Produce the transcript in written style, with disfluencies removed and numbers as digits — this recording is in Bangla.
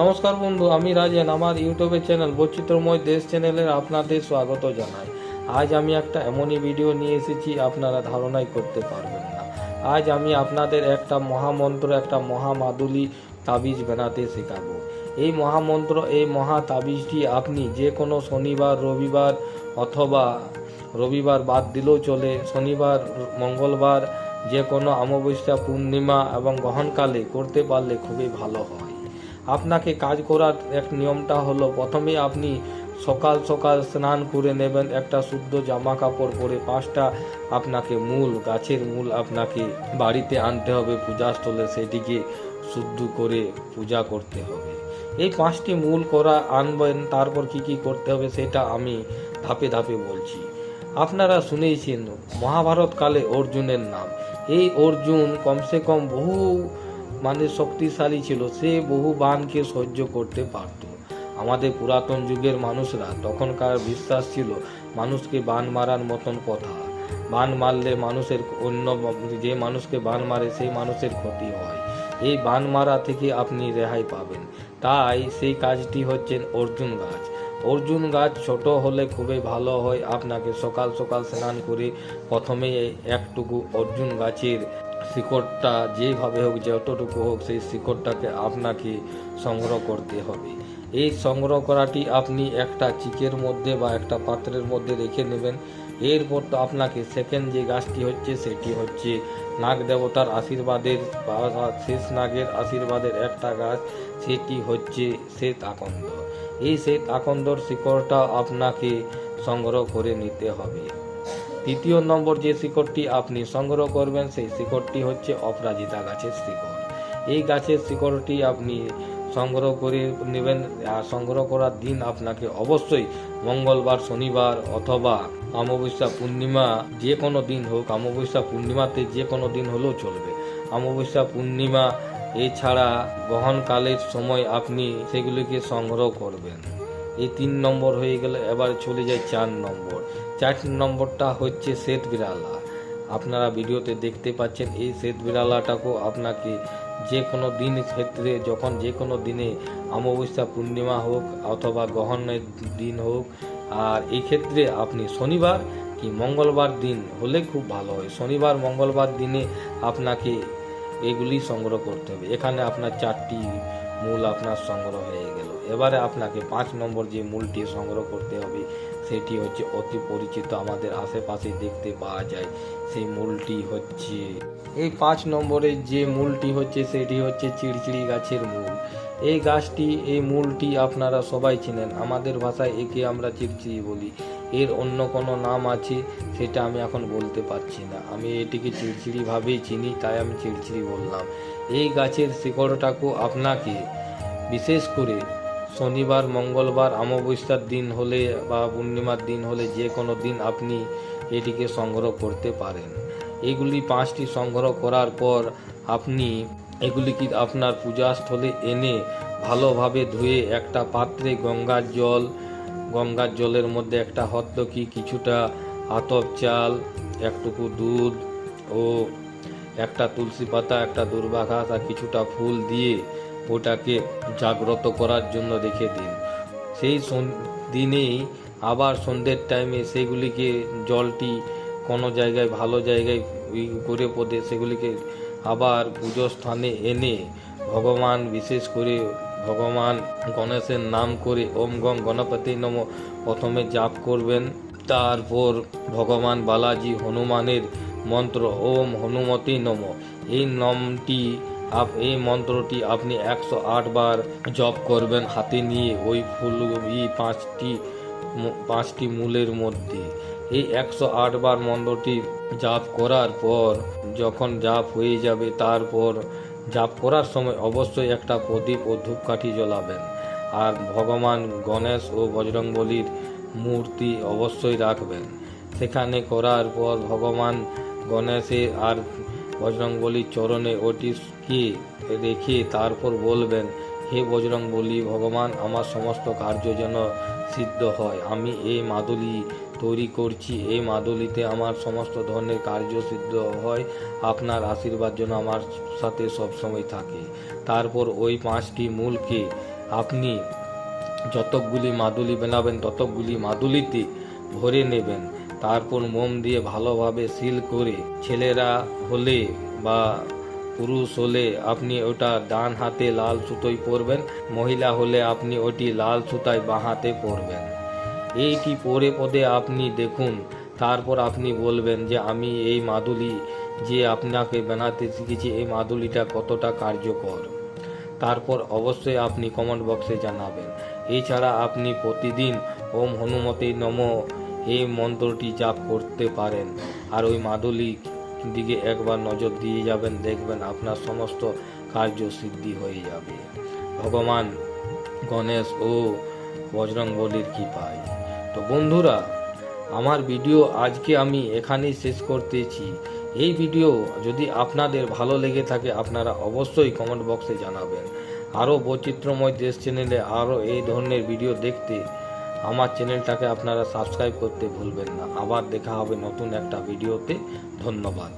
নমস্কার বন্ধু, আমি রাজেন। আমার ইউটিউবের চ্যানেল বৈচিত্র্যময় দেশ চ্যানেলের আপনাদের স্বাগত জানাই। আজ আমি একটা এমনই ভিডিও নিয়ে এসেছি আপনারা ধারণাই করতে পারবেন না। আজ আমি আপনাদের একটা মহামন্ত্র, একটা মহামাদুলি তাবিজ বানাতে শেখাবো। এই মহামন্ত্র, এই মহা তাবিজটি আপনি যে কোনো শনিবার, রবিবার অথবা রবিবার বাদ দিলেও চলে, শনিবার, মঙ্গলবার, যে কোনো অমাবস্যা, পূর্ণিমা এবং গ্রহণকালে করতে পারলে খুবই ভালো হয়। আপনাকে কাজ করার এক নিয়মটা হলো, প্রথমে আপনি সকাল সকাল স্নান করে নেবেন, একটা শুদ্ধ জামা কাপড় পরে 5টা আপনাকে গাছের মূল আপনাকে বাড়িতে আনতে হবে পূজাস্থলে, সেটিকে শুদ্ধ করে পূজা করতে হবে। এই 5টি মূল আনবেন, তারপর কি করতে হবে সেটা আমি ধাপে ধাপে বলছি। আপনারা শুনেছেন মহাভারত কালে অর্জুনের নাম। এই অর্জুন কমসে কম বহু শক্তিশালী ছিল, সে বহু বাণকে সহ্য করতে পারত। আমাদের পুরাতন যুগের মানুষরা তখনকার বিশ্বাস ছিল মানুষকে বাণ মারার মতন কথা, বাণ মারলে যে মানুষকে বাণ মারে সেই মানুষের ক্ষতি হয়। এই বাণ মারা থেকে আপনি রেহাই পাবেন। তাই সেই কাজটি হচ্ছেন অর্জুন গাছ। অর্জুন গাছ ছোট হলে খুবই ভালো হয়। আপনাকে সকাল সকাল স্নান করে প্রথমে একটুকু অর্জুন গাছের শিকড়টা, যেভাবে হোক যতটুকু হোক, সেই শিকড়টাকে আপনাকে সংগ্রহ করতে হবে। এই সংগ্রহ করাটি আপনি একটা চিকের মধ্যে বা একটা পাত্রের মধ্যে রেখে নেবেন। এরপর তো আপনাকে সেকেন্ড যে গাছটি হচ্ছে সেটি হচ্ছে নাগ দেবতার আশীর্বাদের বা শেষ নাগের আশীর্বাদের একটা গাছ, সেটি হচ্ছে শ্বেত আকন্দ। এই শ্বেত আকন্দর শিকড়টা আপনাকে সংগ্রহ করে নিতে হবে। তৃতীয় নম্বর যে শিকড়টি আপনি সংগ্রহ করবেন সেই শিকড়টি হচ্ছে অপরাজিতা গাছের শিকড়। এই গাছের শিকড়টি আপনি সংগ্রহ করে নেবেন। আর সংগ্রহ করার দিন আপনাকে অবশ্যই মঙ্গলবার, শনিবার অথবা অমাবস্যা, পূর্ণিমা, যে কোনো দিন হোক। অমাবস্যা পূর্ণিমাতে যে কোনো দিন হলেও চলবে। অমাবস্যা, পূর্ণিমা এছাড়া গ্রহণকালের সময় আপনি সেগুলিকে সংগ্রহ করবেন। এই 3 নম্বর হয়ে গেলে এবার চলে যায় 4 নম্বর। 4 নম্বরটা হচ্ছে শ্বেত বিড়ালা। আপনারা ভিডিওতে দেখতে পাচ্ছেন এই শ্বেত বিড়ালাটাকেও আপনাকে যে কোনো দিন ক্ষেত্রে, যখন যে কোনো দিনে অমাবস্যা, পূর্ণিমা হোক অথবা গ্রহণের দিন হোক, আর এই ক্ষেত্রে আপনি শনিবার কি মঙ্গলবার দিন হলে খুব ভালো হয়। শনিবার, মঙ্গলবার দিনে আপনাকে এগুলি সংগ্রহ করতে হবে। এখানে আপনার 4টি মূল আপনার সংগ্রহ হয়ে গেল। এবারে আপনাকে 5 নম্বর যে মূলটি সংগ্রহ করতে হবে সেটি হচ্ছে অতি পরিচিত, আমাদের আশেপাশে দেখতে পাওয়া যায়। সেই মূলটি হচ্ছে, এই 5 নম্বরের যে মূলটি হচ্ছে সেটি হচ্ছে চিড়চিড়ি গাছের মূল। এই গাছটি, এই মূলটি আপনারা সবাই চেনেন। আমাদের ভাষায় একে আমরা চিড়চিড়ি বলি। এর অন্য কোনো নাম আছে সেটা আমি এখন বলতে পারছি না। আমি এটিকে চিড়চিড়ি ভাবেই চিনি, তাই আমি চিড়চিড়ি বললাম। এই গাছের শিকড়টাকেও আপনাকে বিশেষ করে শনিবার, মঙ্গলবার, অমাবস্যার দিন হলে বা পূর্ণিমার দিন হলে যে কোনো দিন আপনি এটিকে সংগ্রহ করতে পারেন। এগুলি 5টি সংগ্রহ করার পর আপনি এগুলিকে আপনার পূজাস্থলে এনে ভালোভাবে ধুয়ে একটা পাত্রে গঙ্গার জলের মধ্যে একটা হত্যকি, কিছুটা আতপ চাল, একটুকু দুধ ও একটা তুলসী পাতা, একটা দুর্বা ঘাস আর কিছুটা ফুল দিয়ে ওটাকে জাগ্রত করার জন্য রেখে দিন। সেই দিনেই আবার সন্ধ্যের টাইমে সেগুলিকে, জলটি কোনো জায়গায় ভালো জায়গায় করে পদে সেগুলিকে আবার পুজো স্থানে এনে ভগবান, বিশেষ করে ভগবান গণেশের নাম করে ওম গং গণপতি নমঃ প্রথমে জাপ করবেন। তারপর ভগবান বালাজি, হনুমানের মন্ত্র ওম হনুমতি নমঃ, এই মন্ত্রটি আপনি 108 বার জপ করবেন হাতে নিয়ে ওই ফুলগুলি 5টি মূলের মধ্যে। এই 108 বার মন্ত্রটি জাপ করার পর যখন জাপ হয়ে যাবে, তারপর জাপ করার সময় অবশ্যই একটা প্রদীপ ও ধূপকাঠি জ্বালাবেন। আর ভগবান গণেশ ও বজরংবলীর মূর্তি অবশ্যই রাখবেন। সেখানে করার পর ভগবান গণেশের আর বজরংবলীর চরণে ওটিকে রেখে তারপর বলবেন, হে বজরংবলী ভগবান, আমার সমস্ত কার্য যেন সিদ্ধ হয়। আমি এই মাদুলি তৈরি করছি। এই মাদুলিতে আমার সমস্ত ধরনের কার্যসিদ্ধ হয়। আপনার আশীর্বাদ যেন আমার সাথে সবসময় থাকে। তারপর ওই 5টি মূলকে আপনি যতকগুলি মাদুলি বানাবেন ততকগুলি মাদুলিতে ভরে নেবেন। তারপর মোম দিয়ে ভালোভাবে সিল করে, ছেলেরা হলে বা পুরুষ হলে আপনি ওটা ডান হাতে লাল সুতোয় পরবেন, মহিলা হলে আপনি ওটি লাল সুতায় বাঁ হাতে পরবেন। এইটি পরে পদে আপনি দেখুন, তারপর আপনি বলবেন যে আমি এই মাদুলি যে আপনাকে বানাতে শিখেছি এই মাদুলিটা কতটা কার্যকর। তারপর অবশ্যই আপনি কমেন্ট বক্সে জানাবেন। এছাড়া আপনি প্রতিদিন ওম হনুমতে নমঃ এই মন্ত্রটি জাপ করতে পারেন। আর ওই মাদুলি দিকে একবার নজর দিয়ে যাবেন, দেখবেন আপনার সমস্ত কার্য সিদ্ধি হয়ে যাবে ভগবান গণেশ ও বজরংবলীর কৃপায়। তো বন্ধুরা, আমার ভিডিও আজকে আমি এখানেই শেষ করতেছি। এই ভিডিও যদি আপনাদের ভালো লেগে থাকে আপনারা অবশ্যই কমেন্ট বক্সে জানাবেন। আরও বৈচিত্র্যময় দেশ চ্যানেলে আরও এই ধরনের ভিডিও দেখতে আমার চ্যানেলটাকে আপনারা সাবস্ক্রাইব করতে ভুলবেন না। আবার দেখা হবে নতুন একটা ভিডিওতে। ধন্যবাদ।